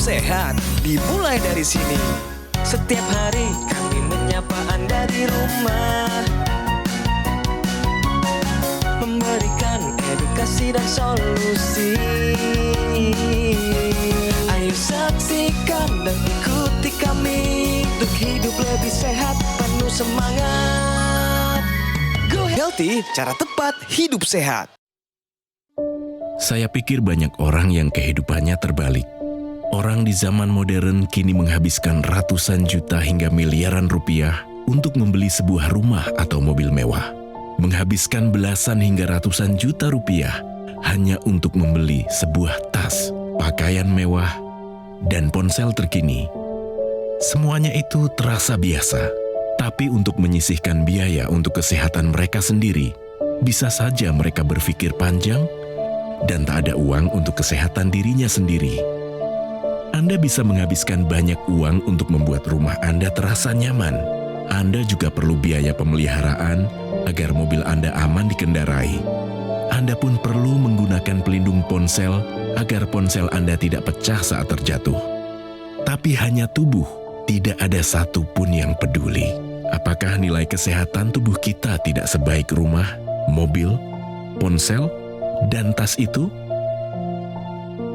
sehat dimulai dari sini. Setiap hari kami menyapa Anda di rumah, memberikan edukasi dan solusi. Ayo saksikan dan ikuti kami untuk hidup lebih sehat, penuh semangat. Go Healthy, cara tepat hidup sehat. Saya pikir banyak orang yang kehidupannya terbalik. Orang di zaman modern kini menghabiskan ratusan juta hingga miliaran rupiah untuk membeli sebuah rumah atau mobil mewah. Menghabiskan belasan hingga ratusan juta rupiah hanya untuk membeli sebuah tas, pakaian mewah, dan ponsel terkini. Semuanya itu terasa biasa, tapi untuk menyisihkan biaya untuk kesehatan mereka sendiri, bisa saja mereka berpikir panjang dan tak ada uang untuk kesehatan dirinya sendiri. Anda bisa menghabiskan banyak uang untuk membuat rumah Anda terasa nyaman. Anda juga perlu biaya pemeliharaan agar mobil Anda aman dikendarai. Anda pun perlu menggunakan pelindung ponsel agar ponsel Anda tidak pecah saat terjatuh. Tapi hanya tubuh, tidak ada satu pun yang peduli. Apakah nilai kesehatan tubuh kita tidak sebaik rumah, mobil, ponsel, dan tas itu?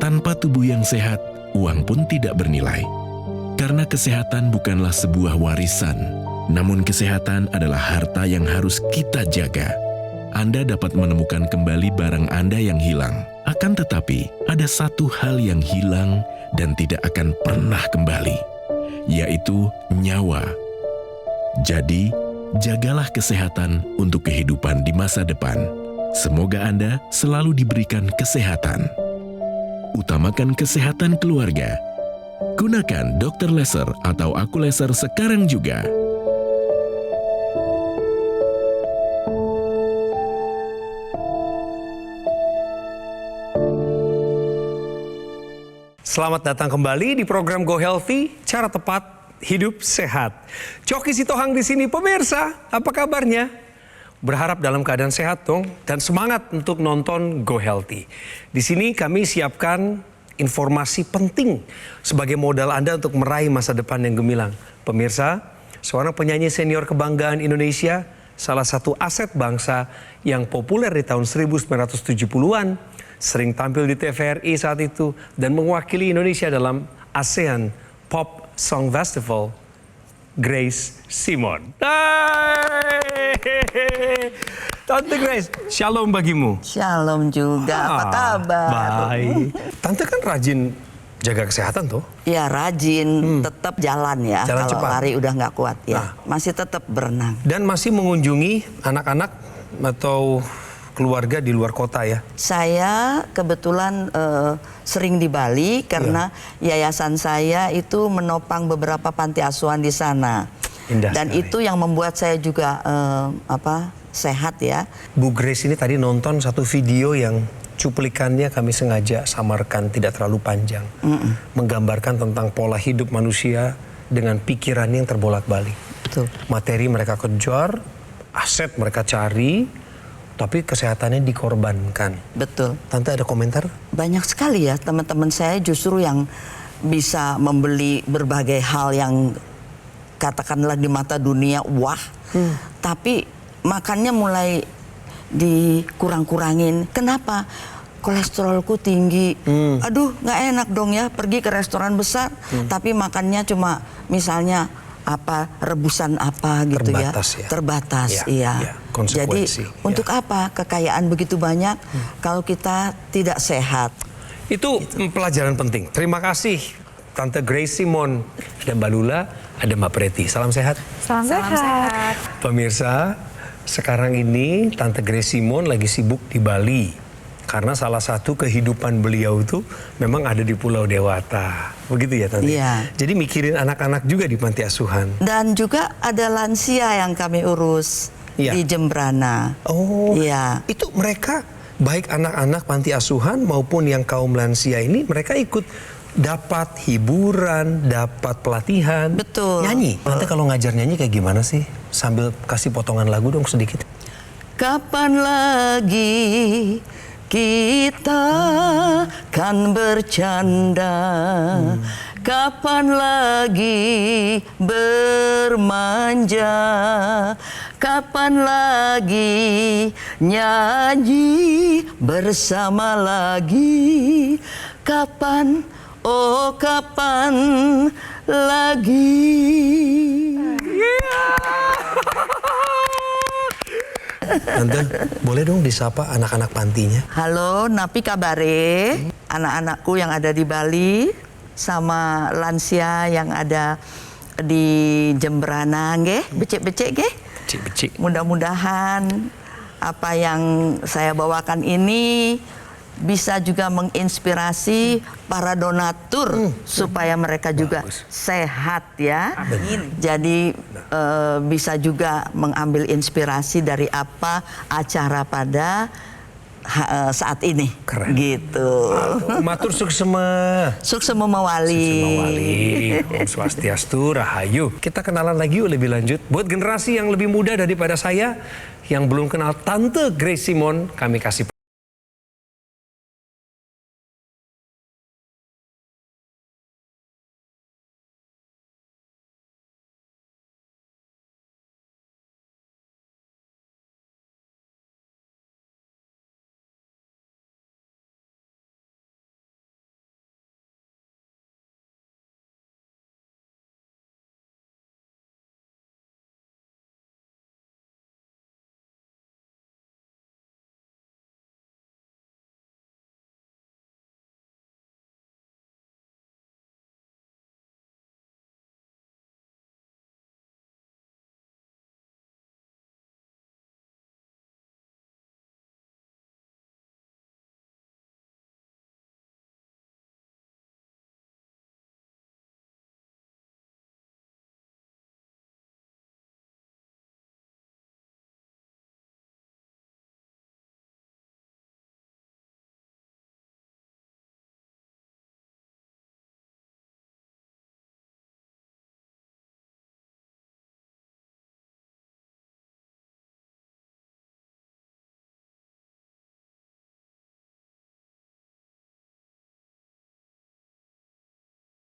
Tanpa tubuh yang sehat, uang pun tidak bernilai. Karena kesehatan bukanlah sebuah warisan, namun kesehatan adalah harta yang harus kita jaga. Anda dapat menemukan kembali barang Anda yang hilang. Akan tetapi, ada satu hal yang hilang dan tidak akan pernah kembali, yaitu nyawa. Jadi, jagalah kesehatan untuk kehidupan di masa depan. Semoga Anda selalu diberikan kesehatan. Utamakan kesehatan keluarga. Gunakan Dr. Laser atau Aku Laser sekarang juga. Selamat datang kembali di program Go Healthy, cara tepat hidup sehat. Coki Sitohang di sini, pemirsa, apa kabarnya? Berharap dalam keadaan sehat dong, dan semangat untuk nonton Go Healthy. Di sini kami siapkan informasi penting sebagai modal Anda untuk meraih masa depan yang gemilang. Pemirsa, seorang penyanyi senior kebanggaan Indonesia, salah satu aset bangsa yang populer di tahun 1970-an, sering tampil di TVRI saat itu dan mewakili Indonesia dalam ASEAN Pop Song Festival, Grace Simon. Tante Grace, shalom bagimu. Shalom juga, apa kabar? Baik. Tante kan rajin jaga kesehatan tuh. Ya rajin, tetap jalan ya. Jalan Kalau cepat. lari udah nggak kuat ya. Nah. Masih tetap berenang. Dan masih mengunjungi anak-anak atau keluarga di luar kota ya? Saya kebetulan sering di Bali karena yayasan saya itu menopang beberapa panti asuhan di sana. Indah Dan sekali. itu yang membuat saya juga sehat ya. Bu Grace ini tadi nonton satu video yang cuplikannya kami sengaja samarkan, tidak terlalu panjang. Menggambarkan tentang pola hidup manusia dengan pikiran yang terbolak-balik. Betul. Materi mereka kejar, aset mereka cari, tapi kesehatannya dikorbankan. Betul. Tante ada komentar? Banyak sekali ya teman-teman saya justru yang bisa membeli berbagai hal yang katakanlah di mata dunia wah, tapi makannya mulai dikurang-kurangin. Kenapa? Kolesterolku tinggi. Aduh, nggak enak dong ya pergi ke restoran besar, tapi makannya cuma misalnya rebusan apa gitu. Terbatas ya. Terbatas, Ya, iya. ya, konsekuensi, Jadi untuk apa kekayaan begitu banyak kalau kita tidak sehat? Itu pelajaran penting. Terima kasih Tante Grace Simon. Ada Mbak Lula, ada Mbak Preti. Salam sehat. Salam sehat. Pemirsa, sekarang ini Tante Grace Simon lagi sibuk di Bali. Karena salah satu kehidupan beliau itu memang ada di Pulau Dewata. Begitu ya Tante? Iya. Jadi mikirin anak-anak juga di panti asuhan. Dan juga ada lansia yang kami urus Iya. di Jembrana. Oh, Iya. itu mereka baik anak-anak panti asuhan maupun yang kaum lansia ini mereka ikut dapat hiburan, dapat pelatihan. Betul. Nyanyi. Nanti kalau ngajar nyanyi kayak gimana sih? Sambil kasih potongan lagu dong sedikit. Kapan lagi kita Kapan bercanda, kapan lagi bermanja, kapan lagi nyanyi bersama lagi, kapan, oh kapan lagi. Tante, boleh dong disapa anak-anak pantinya? Halo, napi kabare, anak-anakku yang ada di Bali sama lansia yang ada di Jemberana, nggih, becek-becek nggih. Becik-becik. Mudah-mudahan apa yang saya bawakan ini bisa juga menginspirasi para donatur supaya mereka juga sehat ya. Amin. Jadi bisa juga mengambil inspirasi dari apa acara pada saat ini. Keren. Gitu. Matur suksema. Suksema mawali. Mawali. Om Swastiastu, Rahayu. Kita kenalan lagi yuk lebih lanjut. Buat generasi yang lebih muda daripada saya, yang belum kenal Tante Grace Simon, kami kasih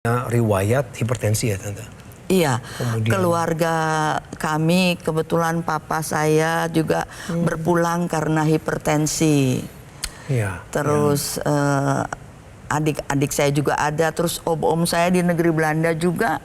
riwayat hipertensi ya Tante? Iya, Kemudian, keluarga kami kebetulan papa saya juga berpulang karena hipertensi. Iya. Terus adik-adik saya juga ada, terus om-om saya di negeri Belanda juga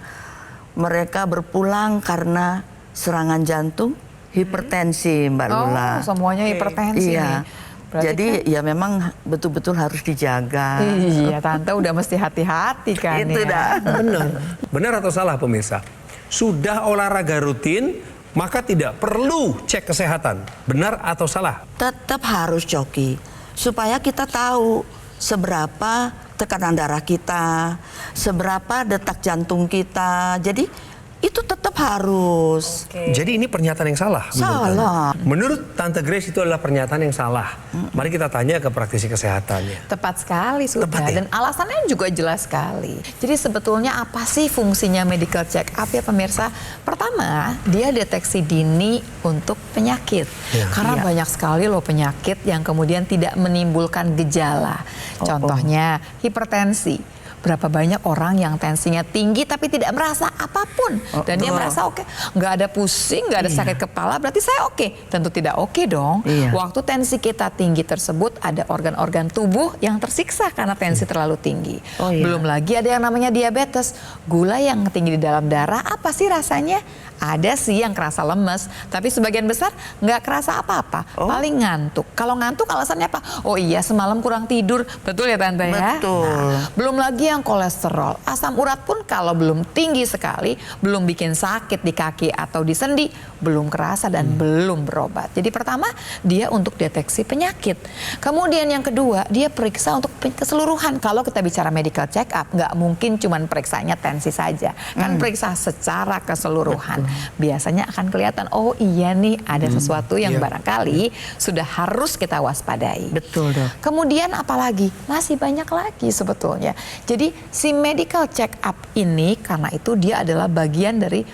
mereka berpulang karena serangan jantung, hipertensi, Mbak Lula. Oh, semuanya hipertensi Iya. nih. Berarti Jadi ya memang betul-betul harus dijaga. Iya, Tante udah mesti hati-hati kan Itu ya. dah. Benar. Benar atau salah pemirsa? Sudah olahraga rutin, maka tidak perlu cek kesehatan. Benar atau salah? Tetap harus joki supaya kita tahu seberapa tekanan darah kita, seberapa detak jantung kita. Jadi itu tetap harus. Jadi ini pernyataan yang salah. Salah. Menurut Tante Grace itu adalah pernyataan yang salah. Mari kita tanya ke praktisi kesehatannya. Tepat sekali sudah. Tepat, ya? Dan alasannya juga jelas sekali. Jadi sebetulnya apa sih fungsinya medical check up ya pemirsa? Pertama, dia deteksi dini untuk penyakit. Ya. Karena banyak sekali loh penyakit yang kemudian tidak menimbulkan gejala. Contohnya hipertensi. Berapa banyak orang yang tensinya tinggi tapi tidak merasa apapun. Dan dia merasa oke, nggak ada pusing, nggak ada sakit kepala, berarti saya oke. Tentu tidak oke dong. Iya. Waktu tensi kita tinggi tersebut ada organ-organ tubuh yang tersiksa karena tensi terlalu tinggi. Oh, iya. Belum lagi ada yang namanya diabetes. Gula yang tinggi di dalam darah, apa sih rasanya? Ada sih yang kerasa lemes, tapi sebagian besar nggak kerasa apa-apa. Paling ngantuk. Kalau ngantuk alasannya apa? Oh iya, semalam kurang tidur. Betul ya Tante ya? Betul. Nah, belum lagi yang kolesterol. Asam urat pun kalau belum tinggi sekali, belum bikin sakit di kaki atau di sendi, belum kerasa dan belum berobat. Jadi pertama, dia untuk deteksi penyakit. Kemudian yang kedua, dia periksa untuk keseluruhan. Kalau kita bicara medical check up, nggak mungkin cuman periksanya tensi saja. Kan periksa secara keseluruhan. Biasanya akan kelihatan, oh iya nih ada sesuatu yang barangkali sudah harus kita waspadai. Betul dong. Kemudian apalagi? Masih banyak lagi sebetulnya. Jadi si medical check up ini karena itu dia adalah bagian dari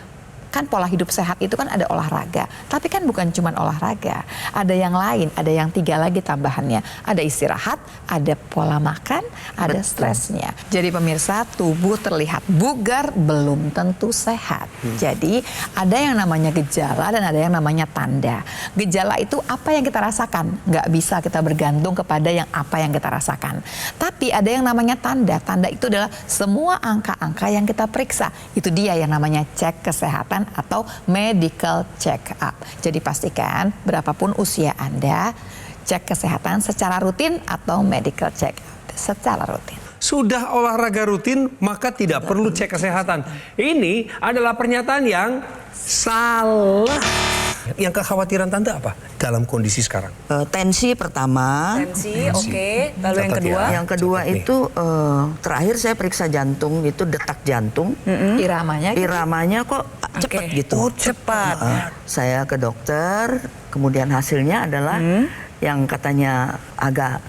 kan pola hidup sehat itu kan ada olahraga. Tapi kan bukan cuma olahraga. Ada yang lain, ada yang 3 lagi tambahannya. Ada istirahat, ada pola makan, ada stresnya. Jadi pemirsa, tubuh terlihat bugar belum tentu sehat. Jadi ada yang namanya gejala dan ada yang namanya tanda. Gejala itu apa yang kita rasakan. Nggak bisa kita bergantung kepada yang apa yang kita rasakan. Tapi ada yang namanya tanda. Tanda itu adalah semua angka-angka yang kita periksa. Itu dia yang namanya cek kesehatan atau medical check up. Jadi pastikan berapapun usia Anda, cek kesehatan secara rutin atau medical check up secara rutin. Sudah olahraga rutin, maka tidak perlu cek kesehatan. Ini adalah pernyataan yang salah. Yang kekhawatiran Tante apa dalam kondisi sekarang? Tensi pertama. Tensi, oke. Lalu yang Catat kedua? ya. Yang kedua Catat nih. itu terakhir saya periksa jantung, itu detak jantung. Iramanya Iramanya kok cepat Oke. gitu. Oh, cepat. Saya ke dokter, kemudian hasilnya adalah yang katanya agak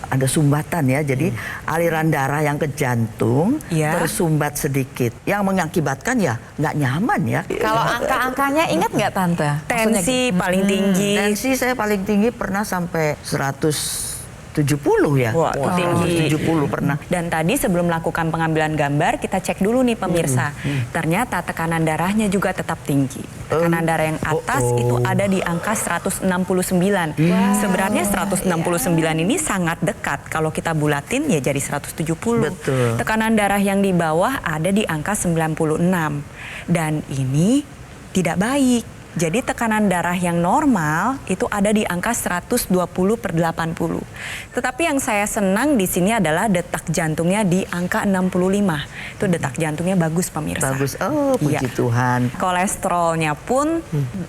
ada sumbatan ya. Jadi aliran darah yang ke jantung Ya. tersumbat sedikit. Yang mengakibatkan ya nggak nyaman ya. Kalau angka-angkanya ingat nggak Tante? Maksudnya Tensi paling tinggi. Tensi saya paling tinggi pernah sampai 170 ya. Wah, tinggi. 170 pernah. Dan tadi sebelum melakukan pengambilan gambar, kita cek dulu nih pemirsa. Ternyata tekanan darahnya juga tetap tinggi. Tekanan darah yang atas itu ada di angka 169. Sebenarnya 169 ini sangat dekat. Kalau kita bulatin ya jadi 170. Betul. Tekanan darah yang di bawah ada di angka 96. Dan ini tidak baik. Jadi tekanan darah yang normal itu ada di angka 120/80. Tetapi yang saya senang di sini adalah detak jantungnya di angka 65. Itu detak jantungnya bagus pemirsa. Bagus. Oh, puji Iya. Tuhan. Kolesterolnya pun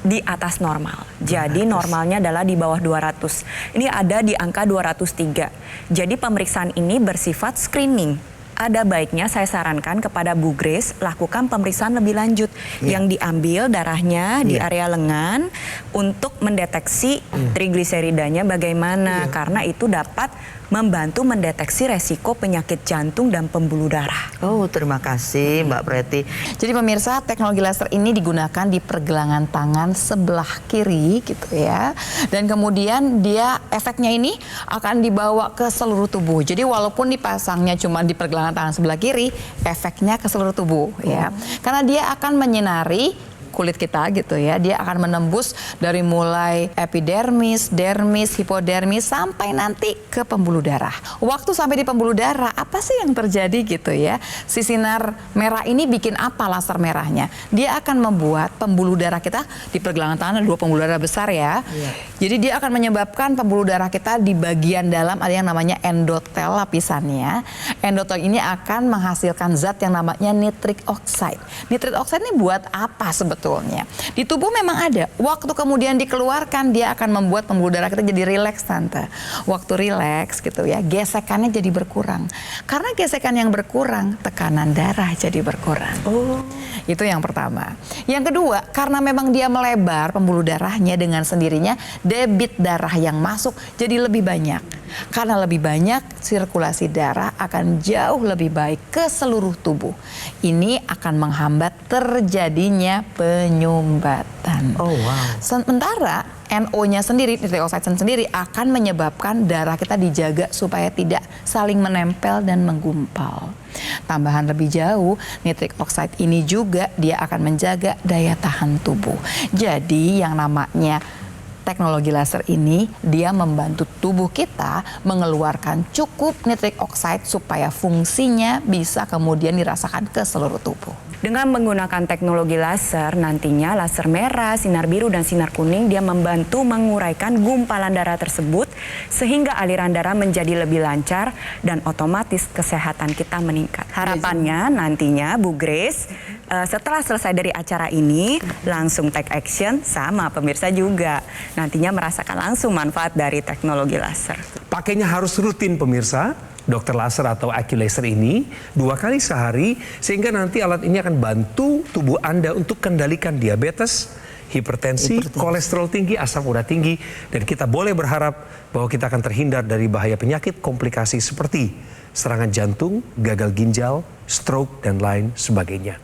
di atas normal. Jadi normalnya adalah di bawah 200. Ini ada di angka 203. Jadi pemeriksaan ini bersifat screening. Ada baiknya saya sarankan kepada Bu Grace lakukan pemeriksaan lebih lanjut yang diambil darahnya di area lengan untuk mendeteksi trigliseridanya bagaimana, karena itu dapat membantu mendeteksi resiko penyakit jantung dan pembuluh darah. Oh, terima kasih Mbak Preti. Jadi pemirsa, teknologi laser ini digunakan di pergelangan tangan sebelah kiri gitu ya. Dan kemudian dia efeknya ini akan dibawa ke seluruh tubuh. Jadi walaupun dipasangnya cuma di pergelangan tangan sebelah kiri, efeknya ke seluruh tubuh ya. Karena dia akan menyinari kulit kita gitu ya. Dia akan menembus dari mulai epidermis, dermis, hipodermis sampai nanti ke pembuluh darah. Waktu sampai di pembuluh darah, apa sih yang terjadi gitu ya? Si sinar merah ini bikin apa laser merahnya? Dia akan membuat pembuluh darah kita di pergelangan tangan, ada 2 pembuluh darah besar ya. Jadi dia akan menyebabkan pembuluh darah kita di bagian dalam ada yang namanya endotel lapisannya. Endotel ini akan menghasilkan zat yang namanya nitric oxide. Nitric oxide ini buat apa sebetulnya? Di tubuh memang ada. Waktu kemudian dikeluarkan, dia akan membuat pembuluh darah kita jadi rileks, Tante. Waktu rileks gitu ya, gesekannya jadi berkurang. Karena gesekan yang berkurang, tekanan darah jadi berkurang. Itu yang pertama. Yang kedua, karena memang dia melebar pembuluh darahnya dengan sendirinya, debit darah yang masuk jadi lebih banyak. Karena lebih banyak, sirkulasi darah akan jauh lebih baik ke seluruh tubuh. Ini akan menghambat terjadinya penyumbatan. Oh, wow. Sementara NO-nya sendiri, nitric oxide sendiri akan menyebabkan darah kita dijaga supaya tidak saling menempel dan menggumpal. Tambahan lebih jauh, nitric oxide ini juga dia akan menjaga daya tahan tubuh. Jadi yang namanya teknologi laser ini dia membantu tubuh kita mengeluarkan cukup nitric oxide supaya fungsinya bisa kemudian dirasakan ke seluruh tubuh. Dengan menggunakan teknologi laser, nantinya laser merah, sinar biru, dan sinar kuning dia membantu menguraikan gumpalan darah tersebut sehingga aliran darah menjadi lebih lancar dan otomatis kesehatan kita meningkat. Harapannya nantinya Bu Grace setelah selesai dari acara ini langsung take action sama pemirsa juga. Nantinya merasakan langsung manfaat dari teknologi laser. Pakainya harus rutin pemirsa. Dokter laser atau Aculaser ini 2 kali sehari sehingga nanti alat ini akan bantu tubuh Anda untuk kendalikan diabetes, hipertensi, kolesterol tinggi, asam urat tinggi, dan kita boleh berharap bahwa kita akan terhindar dari bahaya penyakit komplikasi seperti serangan jantung, gagal ginjal, stroke, dan lain sebagainya.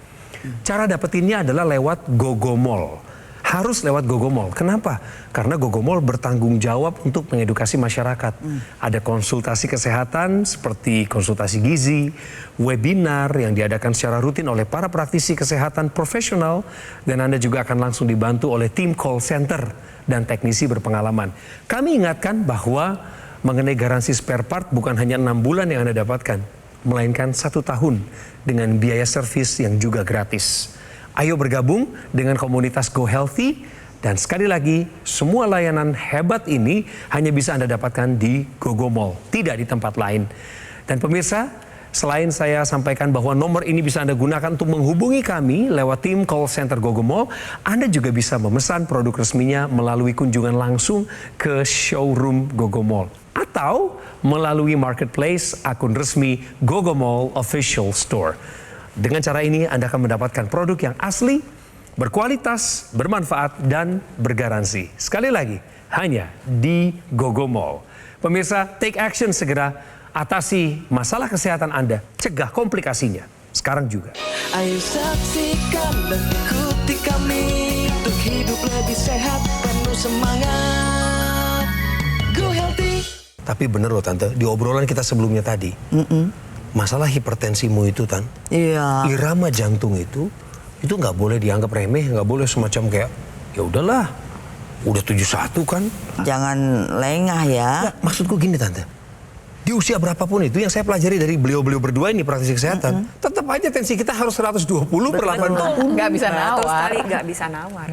Cara dapetinnya adalah lewat Gogomall. Harus lewat Gogomall. Kenapa? Karena Gogomall bertanggung jawab untuk mengedukasi masyarakat. Ada konsultasi kesehatan seperti konsultasi gizi, webinar yang diadakan secara rutin oleh para praktisi kesehatan profesional, dan Anda juga akan langsung dibantu oleh tim call center dan teknisi berpengalaman. Kami ingatkan bahwa mengenai garansi spare part bukan hanya 6 bulan yang Anda dapatkan, melainkan 1 tahun dengan biaya servis yang juga gratis. Ayo bergabung dengan komunitas Go Healthy, dan sekali lagi semua layanan hebat ini hanya bisa Anda dapatkan di Gogomall, tidak di tempat lain. Dan pemirsa, selain saya sampaikan bahwa nomor ini bisa Anda gunakan untuk menghubungi kami lewat tim call center Gogomall, Anda juga bisa memesan produk resminya melalui kunjungan langsung ke showroom Gogomall atau melalui marketplace akun resmi Gogomall Official Store. Dengan cara ini Anda akan mendapatkan produk yang asli, berkualitas, bermanfaat, dan bergaransi. Sekali lagi, hanya di Gogomall. Pemirsa, take action segera. Atasi masalah kesehatan Anda, cegah komplikasinya. Sekarang juga. Ayo saksikan dan ikuti kami untuk hidup lebih sehat, penuh semangat. Go Healthy. Tapi bener loh Tante, di obrolan kita sebelumnya tadi, masalah hipertensimu itu Tan, Iya. irama jantung itu nggak boleh dianggap remeh, nggak boleh semacam kayak, ya udahlah, udah 71 kan. Jangan lengah ya. Nah, maksudku gini Tante, di usia berapapun itu yang saya pelajari dari beliau-beliau berdua ini praktisi kesehatan, tetap aja tensi kita harus 120 per 80. Nggak bisa Betul nawar. sekali, nggak bisa nawar.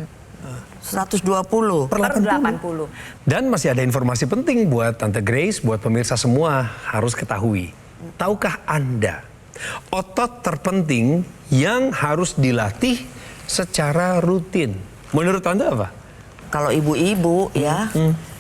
120. Per 80. Dan masih ada informasi penting buat Tante Grace, buat pemirsa semua harus ketahui. Tahukah Anda, otot terpenting yang harus dilatih secara rutin? Menurut Anda apa? Kalau ibu-ibu ya,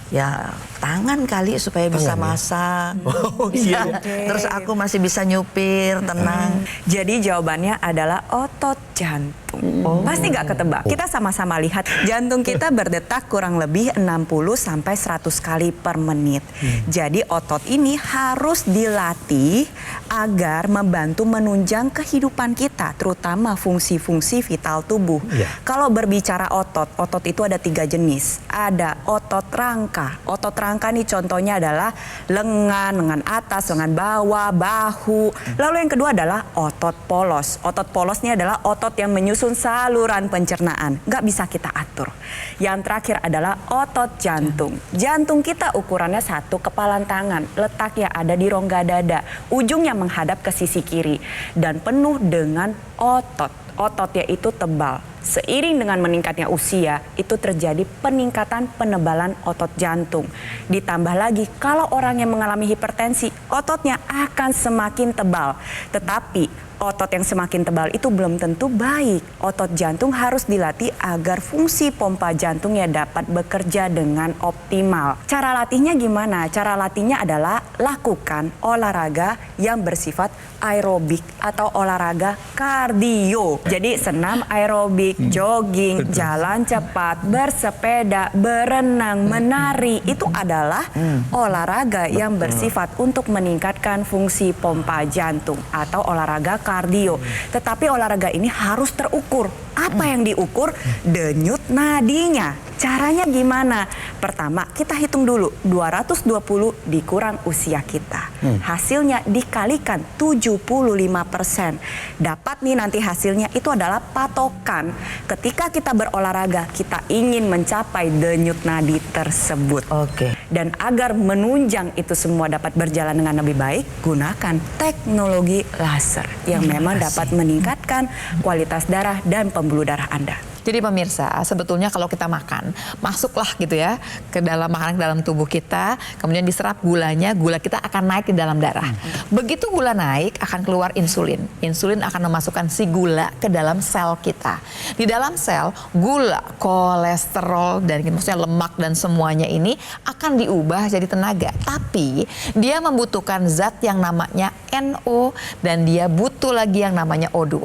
ya tangan kali supaya bisa Tangan ya? masak. Oh iya. Terus aku masih bisa nyupir, tenang. Jadi jawabannya adalah otot jantung. Pasti nggak ketebak. Kita sama-sama lihat jantung kita berdetak kurang lebih 60 sampai 100 kali per menit. Jadi otot ini harus dilatih agar membantu menunjang kehidupan kita, terutama fungsi-fungsi vital tubuh. Iya. Kalau berbicara otot itu ada 3 jenis. Ada otot rangka. Otot rangka nih contohnya adalah lengan atas, lengan bawah, bahu. Lalu yang kedua adalah otot polos. Otot polos ini adalah otot yang menyusun saluran pencernaan. Nggak bisa kita atur. Yang terakhir adalah otot jantung. Jantung kita ukurannya 1 kepalan tangan. Letaknya ada di rongga dada. Ujungnya menghadap ke sisi kiri. Dan penuh dengan otot. Ototnya itu tebal. Seiring dengan meningkatnya usia, itu terjadi peningkatan penebalan otot jantung. Ditambah lagi, kalau orang yang mengalami hipertensi, ototnya akan semakin tebal. Tetapi otot yang semakin tebal itu belum tentu baik. Otot jantung harus dilatih agar fungsi pompa jantungnya dapat bekerja dengan optimal. Cara latihnya gimana? Cara latihnya adalah lakukan olahraga yang bersifat aerobik atau olahraga kardio. Jadi senam aerobik, jogging, jalan cepat, bersepeda, berenang, menari, itu adalah olahraga yang bersifat untuk meningkatkan fungsi pompa jantung atau olahraga kardio. Tetapi olahraga ini harus terukur. Apa yang diukur? Denyut nadinya. Caranya gimana? Pertama, kita hitung dulu 220 dikurang usia kita. Hasilnya dikalikan 75%. Dapat nih nanti hasilnya, itu adalah patokan. Ketika kita berolahraga, kita ingin mencapai denyut nadi tersebut. Oke. Dan agar menunjang itu semua dapat berjalan dengan lebih baik, gunakan teknologi laser yang memang dapat meningkatkan kualitas darah dan pembuluh darah Anda. Jadi pemirsa, sebetulnya kalau kita makan, masuklah gitu ya ke dalam makanan, ke dalam tubuh kita, kemudian diserap gulanya, gula kita akan naik di dalam darah. Begitu gula naik, akan keluar insulin. Insulin akan memasukkan si gula ke dalam sel kita. Di dalam sel, gula, kolesterol, dan maksudnya lemak dan semuanya ini akan diubah jadi tenaga. Tapi dia membutuhkan zat yang namanya NO dan dia butuh lagi yang namanya O2.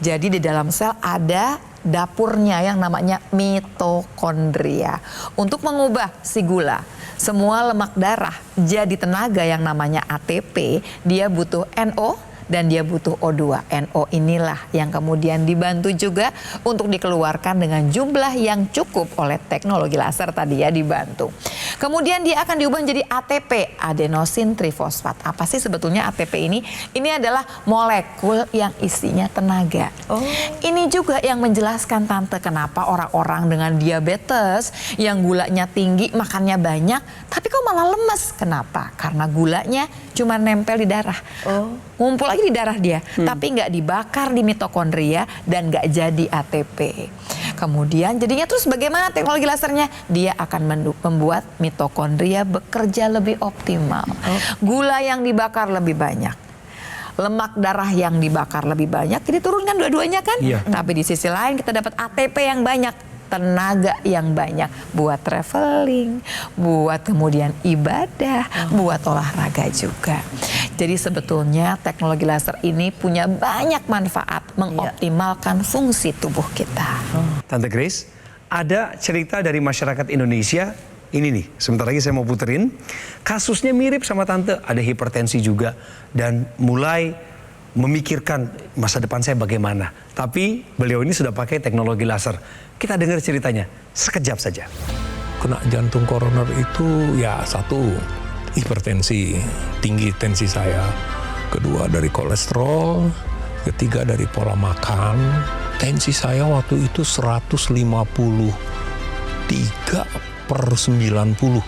Jadi di dalam sel ada dapurnya yang namanya mitokondria untuk mengubah si gula, semua lemak darah jadi tenaga yang namanya ATP. Dia butuh NO dan dia butuh O2. NO inilah yang kemudian dibantu juga untuk dikeluarkan dengan jumlah yang cukup oleh teknologi laser tadi ya, dibantu. Kemudian dia akan diubah menjadi ATP, adenosin trifosfat. Apa sih sebetulnya ATP ini? Ini adalah molekul yang isinya tenaga. Ini juga yang menjelaskan Tante kenapa orang-orang dengan diabetes yang gulanya tinggi, makannya banyak, tapi kok malah lemes. Kenapa? Karena gulanya cuma nempel di darah. Ngumpul lagi di darah dia, tapi nggak dibakar di mitokondria dan nggak jadi ATP. Kemudian jadinya terus bagaimana teknologi lasernya? Dia akan membuat mitokondria bekerja lebih optimal. Gula yang dibakar lebih banyak, lemak darah yang dibakar lebih banyak, jadi turunkan dua-duanya kan? Tapi di sisi lain kita dapat ATP yang banyak, tenaga yang banyak buat traveling, buat kemudian ibadah, buat olahraga juga. Jadi sebetulnya teknologi laser ini punya banyak manfaat mengoptimalkan fungsi tubuh kita. Tante Grace, ada cerita dari masyarakat Indonesia. Ini nih, sebentar lagi saya mau puterin. Kasusnya mirip sama Tante, ada hipertensi juga. Dan mulai memikirkan masa depan saya bagaimana. Tapi beliau ini sudah pakai teknologi laser. Kita dengar ceritanya, sekejap saja. Kena jantung koroner itu ya satu, hipertensi, tinggi tensi saya. Kedua dari kolesterol, ketiga dari pola makan. Tensi saya waktu itu 153/90.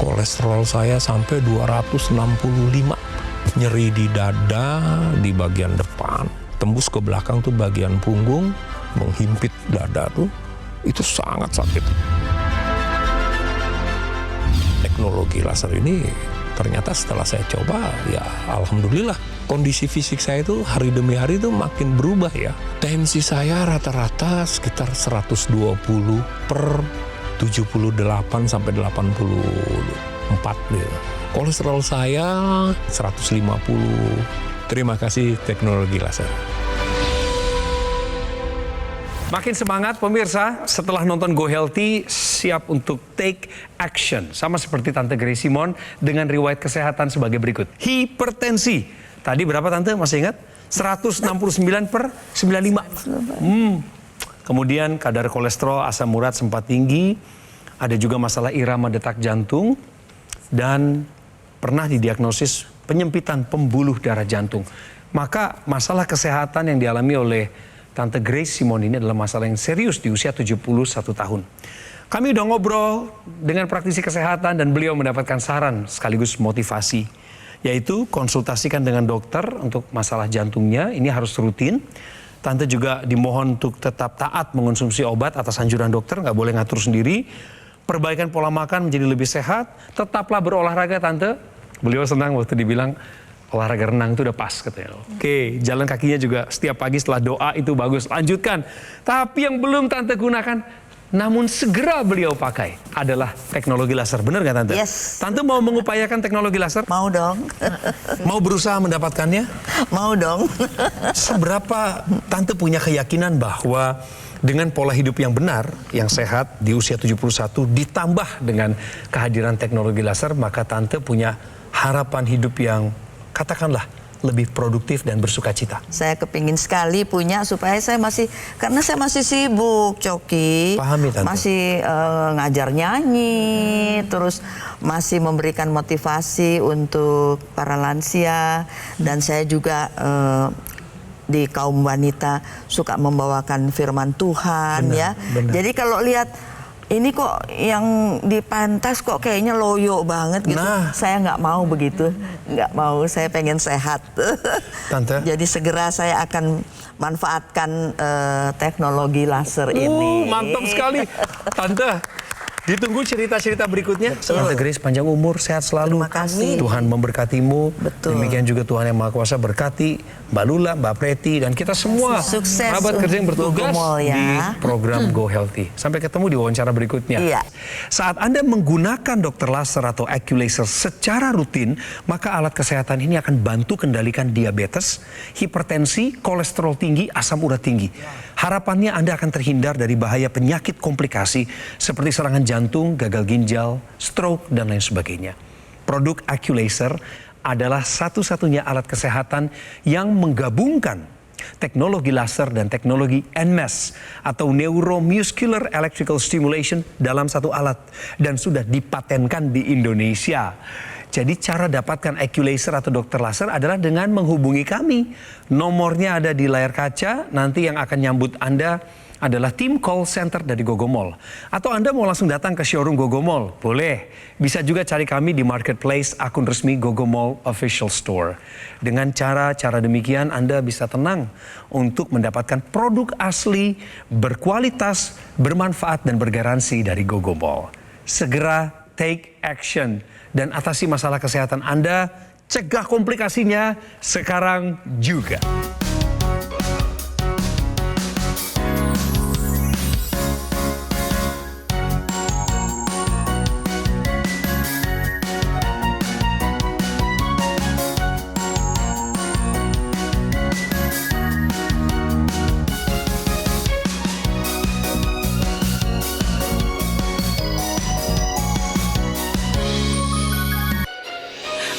Kolesterol saya sampai 265. Nyeri di dada, di bagian depan, tembus ke belakang tuh bagian punggung, menghimpit dada tuh, itu sangat sakit. Teknologi laser ini ternyata setelah saya coba, ya alhamdulillah kondisi fisik saya itu hari demi hari itu makin berubah ya. Tensi saya rata-rata sekitar 120/78 sampai 84 gitu. Kolesterol saya 150. Terima kasih teknologi laser. Makin semangat pemirsa, setelah nonton Go Healthy, siap untuk take action. Sama seperti Tante Grace Simon dengan riwayat kesehatan sebagai berikut. Hipertensi. Tadi berapa Tante, masih ingat? 169/95. Kemudian kadar kolesterol, asam urat sempat tinggi. Ada juga masalah irama detak jantung. Dan pernah didiagnosis penyempitan pembuluh darah jantung. Maka masalah kesehatan yang dialami oleh Tante Grace Simon ini adalah masalah yang serius di usia 71 tahun. Kami udah ngobrol dengan praktisi kesehatan dan beliau mendapatkan saran sekaligus motivasi. Yaitu konsultasikan dengan dokter untuk masalah jantungnya, ini harus rutin. Tante juga dimohon untuk tetap taat mengonsumsi obat atas anjuran dokter, nggak boleh ngatur sendiri. Perbaikan pola makan menjadi lebih sehat, tetaplah berolahraga Tante. Beliau senang waktu dibilang olahraga renang itu udah pas katanya. Oke, jalan kakinya juga setiap pagi setelah doa itu bagus, lanjutkan. Tapi yang belum Tante gunakan, namun segera beliau pakai adalah teknologi laser. Benar nggak Tante? Yes. Tante mau mengupayakan teknologi laser? Mau dong. Mau berusaha mendapatkannya? Mau dong. Seberapa Tante punya keyakinan bahwa dengan pola hidup yang benar, yang sehat di usia 71 ditambah dengan kehadiran teknologi laser, maka Tante punya harapan hidup yang katakanlah lebih produktif dan bersukacita. Saya kepingin sekali punya supaya saya masih, karena saya masih sibuk, Coki. Pahami, Tante. Masih ngajar nyanyi, terus masih memberikan motivasi untuk para lansia, dan saya juga di kaum wanita suka membawakan firman Tuhan. Benar, ya. benar. Jadi kalau lihat ini kok yang di pantas kok kayaknya loyo banget gitu. Nah. Saya nggak mau begitu, nggak mau. Saya pengen sehat. Tante. Jadi segera saya akan manfaatkan teknologi laser ini. Mantap sekali. Tante, ditunggu cerita-cerita berikutnya. Tante Grace panjang umur, sehat selalu. Terima kasih. Tuhan memberkatimu. Betul. Demikian juga Tuhan Yang Maha Kuasa berkati Mbak Lula, Mbak Preti, dan kita semua Sukses sahabat kerja yang untuk bertugas Gomol, ya. di program Go Healthy. Sampai ketemu di wawancara berikutnya. Iya. Saat Anda menggunakan dokter laser atau AccuLaser secara rutin, maka alat kesehatan ini akan bantu kendalikan diabetes, hipertensi, kolesterol tinggi, asam urat tinggi. Harapannya Anda akan terhindar dari bahaya penyakit komplikasi seperti serangan jantung, gagal ginjal, stroke, dan lain sebagainya. Produk AccuLaser adalah satu-satunya alat kesehatan yang menggabungkan teknologi laser dan teknologi NMES atau Neuromuscular Electrical Stimulation dalam satu alat dan sudah dipatenkan di Indonesia. Jadi cara dapatkan AccuLaser atau dokter laser adalah dengan menghubungi kami. Nomornya ada di layar kaca, nanti yang akan nyambut Anda adalah tim call center dari Gogomall. Atau Anda mau langsung datang ke showroom Gogomall? Boleh. Bisa juga cari kami di marketplace akun resmi Gogomall Official Store. Dengan cara-cara demikian Anda bisa tenang untuk mendapatkan produk asli, berkualitas, bermanfaat dan bergaransi dari Gogomall. Segera take action dan atasi masalah kesehatan Anda, cegah komplikasinya sekarang juga.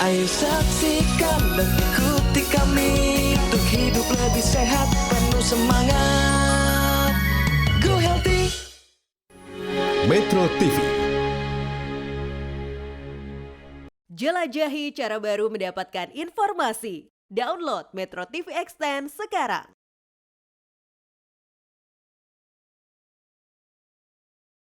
Ayo saksikan dan ikuti kami untuk hidup lebih sehat, penuh semangat. Go Healthy. Metro TV. Jelajahi cara baru mendapatkan informasi. Download Metro TV Extend sekarang.